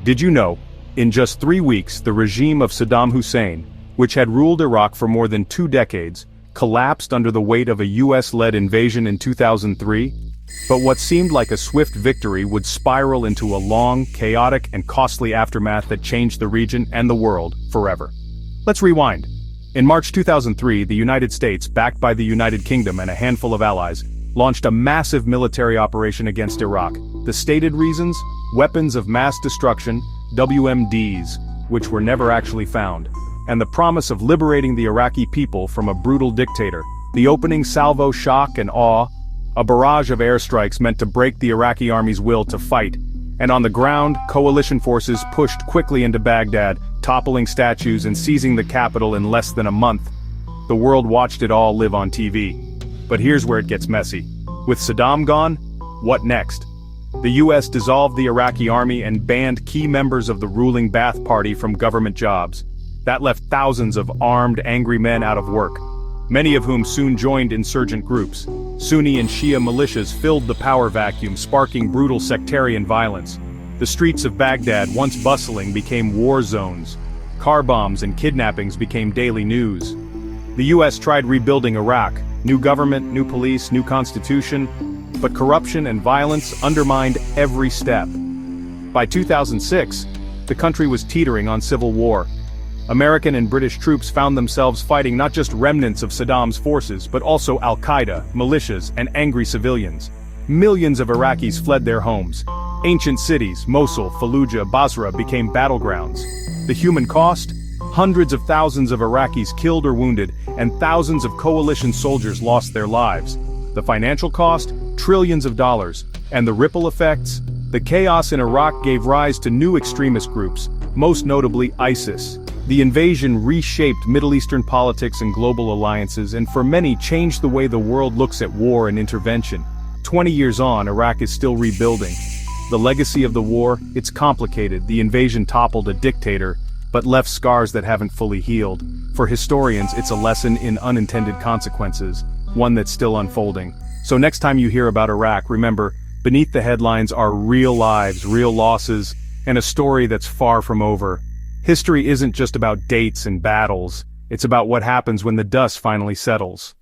Did you know, in just 3 weeks the regime of Saddam Hussein, which had ruled Iraq for more than 2 decades, collapsed under the weight of a US-led invasion in 2003? But what seemed like a swift victory would spiral into a long, chaotic, and costly aftermath that changed the region and the world forever. Let's rewind. In March 2003, the United States, backed by the United Kingdom and a handful of allies, launched a massive military operation against Iraq. The stated reasons? Weapons of mass destruction, WMDs, which were never actually found, and the promise of liberating the Iraqi people from a brutal dictator. The opening salvo shock and awe, a barrage of airstrikes meant to break the Iraqi army's will to fight, and on the ground, coalition forces pushed quickly into Baghdad, toppling statues and seizing the capital in less than a month. The world watched it all live on TV. But here's where it gets messy. With Saddam gone, what next? The US dissolved the Iraqi army and banned key members of the ruling Ba'ath Party from government jobs. That left thousands of armed, angry men out of work, many of whom soon joined insurgent groups. Sunni and Shia militias filled the power vacuum, sparking brutal sectarian violence. The streets of Baghdad, once bustling, became war zones. Car bombs and kidnappings became daily news. The US tried rebuilding Iraq, new government, new police, new constitution, but corruption and violence undermined every step. By 2006, the country was teetering on civil war. American and British troops found themselves fighting not just remnants of Saddam's forces, but also Al-Qaeda, militias, and angry civilians. Millions of Iraqis fled their homes. Ancient cities, Mosul, Fallujah, Basra, became battlegrounds. The human cost? Hundreds of thousands of Iraqis killed or wounded, and thousands of coalition soldiers lost their lives. The financial cost? Trillions of dollars. And the ripple effects? The chaos in Iraq gave rise to new extremist groups, most notably ISIS. The invasion reshaped Middle Eastern politics and global alliances, and for many changed the way the world looks at war and intervention. 20 years on, Iraq is still rebuilding. The legacy of the war? It's complicated. The invasion toppled a dictator, but left scars that haven't fully healed. For historians, it's a lesson in unintended consequences, one that's still unfolding. So next time you hear about Iraq, remember, beneath the headlines are real lives, real losses, and a story that's far from over. History isn't just about dates and battles, it's about what happens when the dust finally settles.